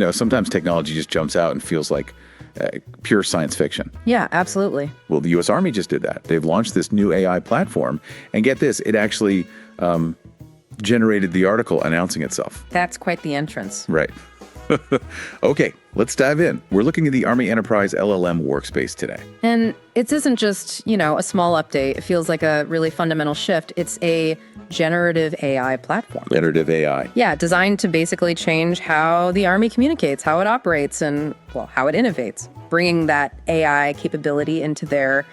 sometimes technology just jumps out and feels like pure science fiction. Yeah, absolutely. Well, the U.S. Army just did that. They've launched this new AI platform, and get this, it actually generated the article announcing itself. That's quite the entrance. Right. Okay, let's dive in. We're looking at the Army Enterprise LLM Workspace today. And it isn't just, a small update. It feels like a really fundamental shift. It's a generative AI platform. Generative AI. Yeah, designed to basically change how the Army communicates, how it operates, and, how it innovates, bringing that AI capability into their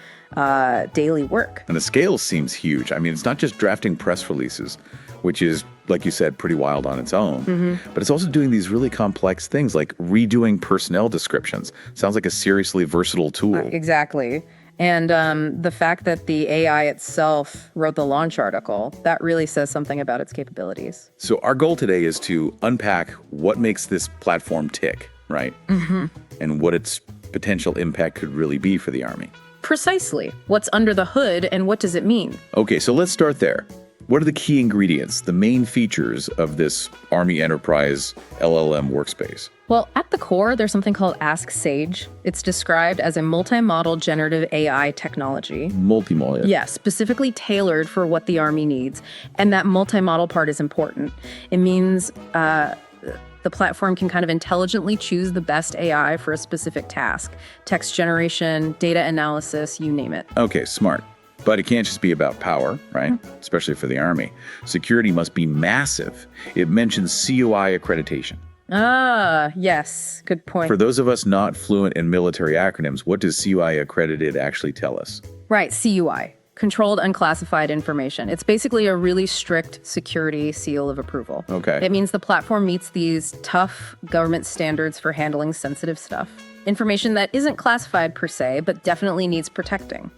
daily work. And the scale seems huge. I mean, it's not just drafting press releases, which is, like you said, pretty wild on its own. But it's also doing these really complex things like redoing personnel descriptions. Sounds like a seriously versatile tool. Exactly. And the fact that the AI itself wrote the launch article, that really says something about its capabilities. So our goal today is to unpack what makes this platform tick, right? And what its potential impact could really be for the Army. Precisely. What's under the hood and what does it mean? Okay, so let's start there. What are the key ingredients, the main features of this Army Enterprise LLM workspace? Well, at the core, there's something called Ask Sage. It's described as a multi-model generative AI technology. Multimodal. Yeah, specifically tailored for what the Army needs. And that multi-model part is important. It means the platform can kind of intelligently choose the best AI for a specific task. Text generation, data analysis, you name it. Okay, smart. But it can't just be about power, right? Especially for the Army. Security must be massive. It mentions CUI accreditation. Ah, yes. Good point. For those of us not fluent in military acronyms, what does CUI accredited actually tell us? Right, CUI. Controlled Unclassified Information. It's basically a really strict security seal of approval. Okay. It means the platform meets these tough government standards for handling sensitive stuff. Information that isn't classified per se, but definitely needs protecting.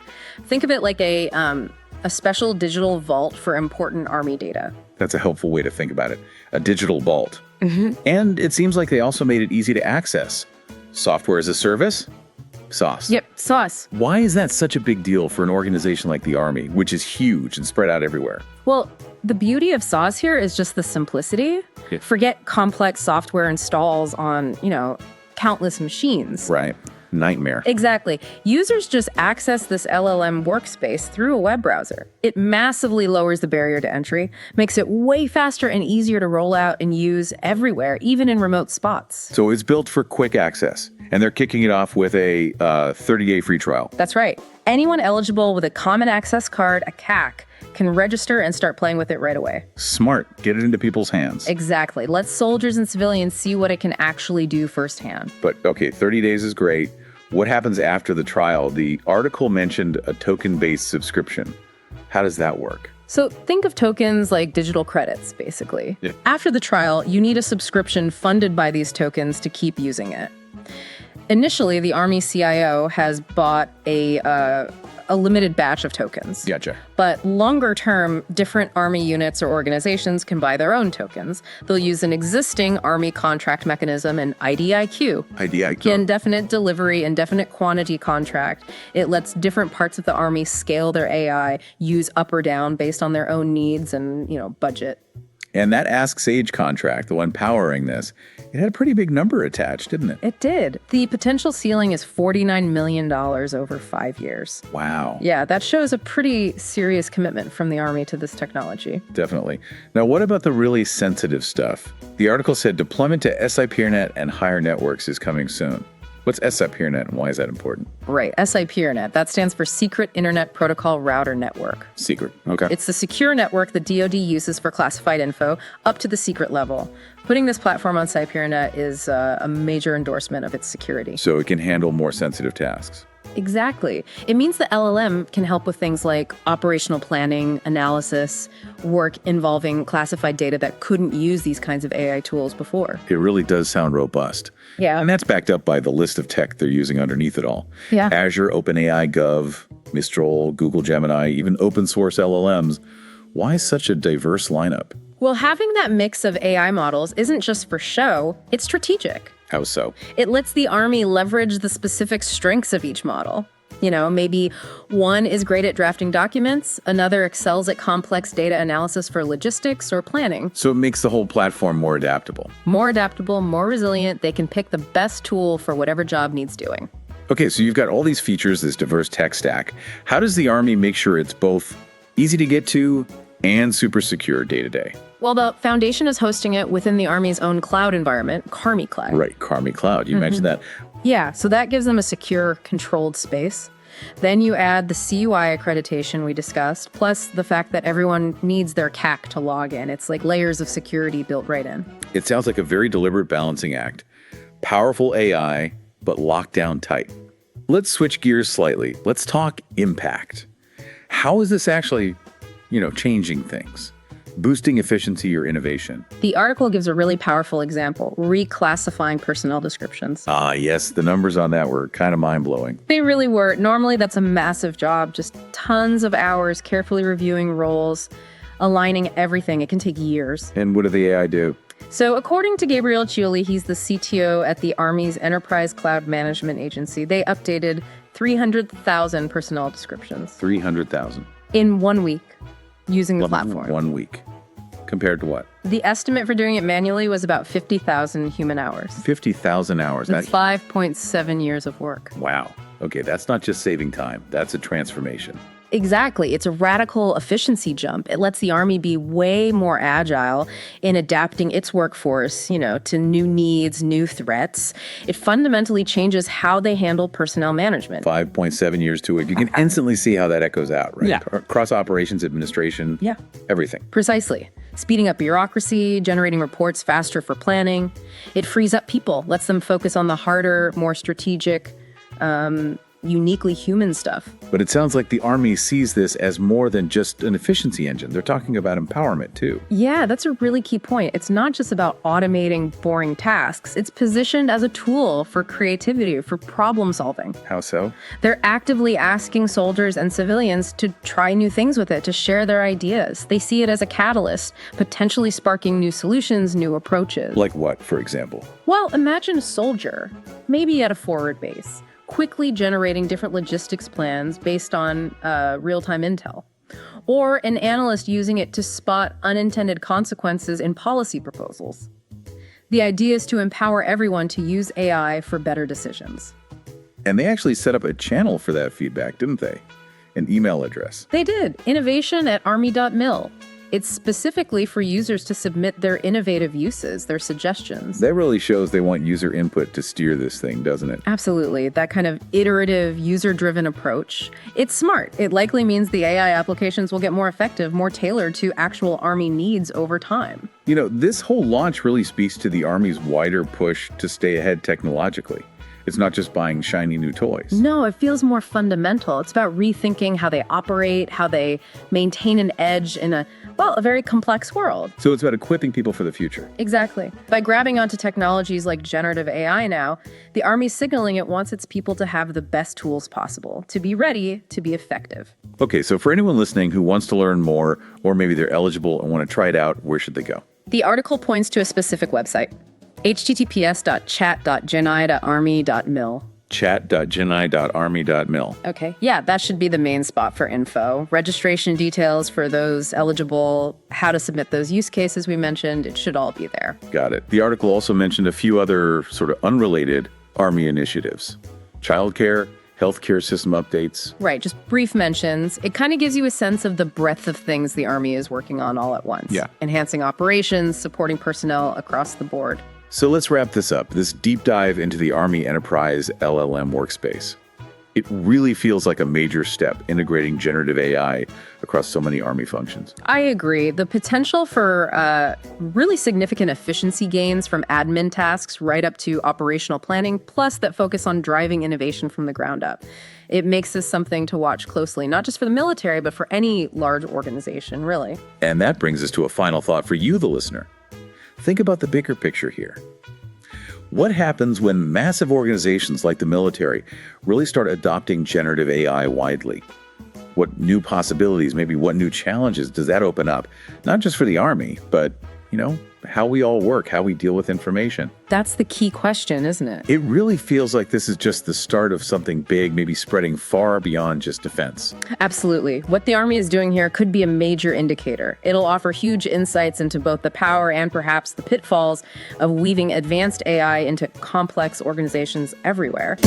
Think of it like a special digital vault for important Army data. That's a helpful way to think about it. A digital vault. And it seems like they also made it easy to access. Software as a service? SaaS. Yep, SaaS. Why is that such a big deal for an organization like the Army, which is huge and spread out everywhere? Well, the beauty of SaaS here is just the simplicity. Yeah. Forget complex software installs on, countless machines. Right. Nightmare. Exactly. Users just access this LLM workspace through a web browser. It massively lowers the barrier to entry, makes it way faster and easier to roll out and use everywhere, even in remote spots. So it's built for quick access, and they're kicking it off with a 30-day free trial. That's right. Anyone eligible with a Common Access card, a CAC, can register and start playing with it right away. Smart. Get it into people's hands. Exactly. Let soldiers and civilians see what it can actually do firsthand. But, okay, 30 days is great. What happens after the trial? The article mentioned a token-based subscription. How does that work? So think of tokens like digital credits, basically. Yeah. After the trial, you need a subscription funded by these tokens to keep using it. Initially, the Army CIO has bought a limited batch of tokens. Gotcha. But longer term, different Army units or organizations can buy their own tokens. They'll use an existing Army contract mechanism, an IDIQ. IDIQ. Indefinite delivery, indefinite quantity contract. It lets different parts of the Army scale their AI, use up or down based on their own needs and, budget. And that Ask Sage contract, the one powering this, it had a pretty big number attached, didn't it? It did. The potential ceiling is $49 million over 5 years. Wow. Yeah, that shows a pretty serious commitment from the Army to this technology. Definitely. Now, what about the really sensitive stuff? The article said deployment to SI-PeerNet and higher networks is coming soon. What's SI-PeerNet and why is that important? Right, SI-PeerNet. That stands for Secret Internet Protocol Router Network. Secret. Okay. It's the secure network the DoD uses for classified info up to the secret level. Putting this platform on SI-PeerNet is a major endorsement of its security. So it can handle more sensitive tasks. Exactly. It means the LLM can help with things like operational planning, analysis, work involving classified data that couldn't use these kinds of AI tools before. It really does sound robust. Yeah. And that's backed up by the list of tech they're using underneath it all. Yeah. Azure, OpenAI, Gov, Mistral, Google Gemini, even open source LLMs. Why such a diverse lineup? Well, having that mix of AI models isn't just for show, it's strategic. How so? It lets the Army leverage the specific strengths of each model. Maybe one is great at drafting documents, another excels at complex data analysis for logistics or planning. So it makes the whole platform more adaptable. More adaptable, more resilient, they can pick the best tool for whatever job needs doing. Okay, so you've got all these features, this diverse tech stack. How does the Army make sure it's both easy to get to and super secure day to day? Well, the foundation is hosting it within the Army's own cloud environment, Carmi Cloud. Right, Carmi Cloud. You mentioned that. Yeah, so that gives them a secure, controlled space. Then you add the CUI accreditation we discussed, plus the fact that everyone needs their CAC to log in. It's like layers of security built right in. It sounds like a very deliberate balancing act. Powerful AI, but locked down tight. Let's switch gears slightly. Let's talk impact. How is this actually, changing things? Boosting efficiency or innovation? The article gives a really powerful example, reclassifying personnel descriptions. Ah, yes, the numbers on that were kind of mind-blowing. They really were. Normally, that's a massive job, just tons of hours carefully reviewing roles, aligning everything. It can take years. And what did the AI do? So according to Gabriel Cioli, he's the CTO at the Army's Enterprise Cloud Management Agency, they updated 300,000 personnel descriptions. 300,000. In 1 week, using the platform. 1 week. Compared to what? The estimate for doing it manually was about 50,000 human hours. 50,000 hours. That's 5.7 years of work. Wow. Okay, that's not just saving time. That's a transformation. Exactly. It's a radical efficiency jump. It lets the Army be way more agile in adapting its workforce, to new needs, new threats. It fundamentally changes how they handle personnel management. 5.7 years to it. You can instantly see how that echoes out, right? Yeah. Cross operations, administration, Yeah. everything. Precisely. Speeding up bureaucracy, generating reports faster for planning. It frees up people, lets them focus on the harder, more strategic, uniquely human stuff. But it sounds like the Army sees this as more than just an efficiency engine. They're talking about empowerment, too. Yeah, that's a really key point. It's not just about automating boring tasks. It's positioned as a tool for creativity, for problem solving. How so? They're actively asking soldiers and civilians to try new things with it, to share their ideas. They see it as a catalyst, potentially sparking new solutions, new approaches. Like what, for example? Well, imagine a soldier, maybe at a forward base, quickly generating different logistics plans based on real-time intel. Or an analyst using it to spot unintended consequences in policy proposals. The idea is to empower everyone to use AI for better decisions. And they actually set up a channel for that feedback, didn't they? An email address. They did. Innovation@army.mil. It's specifically for users to submit their innovative uses, their suggestions. That really shows they want user input to steer this thing, doesn't it? Absolutely. That kind of iterative, user-driven approach. It's smart. It likely means the AI applications will get more effective, more tailored to actual Army needs over time. This whole launch really speaks to the Army's wider push to stay ahead technologically. It's not just buying shiny new toys. No, it feels more fundamental. It's about rethinking how they operate, how they maintain an edge in a very complex world. So it's about equipping people for the future. Exactly. By grabbing onto technologies like generative AI now, the Army's signaling it wants its people to have the best tools possible, to be ready, to be effective. Okay, so for anyone listening who wants to learn more, or maybe they're eligible and want to try it out, where should they go? The article points to a specific website, https://chat.geni.army.mil. chat.geni.army.mil. Okay. Yeah, that should be the main spot for info. Registration details for those eligible, how to submit those use cases we mentioned, it should all be there. Got it. The article also mentioned a few other sort of unrelated Army initiatives. Childcare, healthcare system updates. Right, just brief mentions. It kind of gives you a sense of the breadth of things the Army is working on all at once. Yeah. Enhancing operations, supporting personnel across the board. So let's wrap this up, this deep dive into the Army Enterprise LLM workspace. It really feels like a major step integrating generative AI across so many Army functions. I agree. The potential for really significant efficiency gains from admin tasks right up to operational planning, plus that focus on driving innovation from the ground up. It makes this something to watch closely, not just for the military, but for any large organization, really. And that brings us to a final thought for you, the listener. Think about the bigger picture here. What happens when massive organizations like the military really start adopting generative AI widely? What new possibilities, maybe what new challenges does that open up? Not just for the Army, but how we all work, how we deal with information. That's the key question, isn't it? It really feels like this is just the start of something big, maybe spreading far beyond just defense. Absolutely. What the Army is doing here could be a major indicator. It'll offer huge insights into both the power and perhaps the pitfalls of weaving advanced AI into complex organizations everywhere.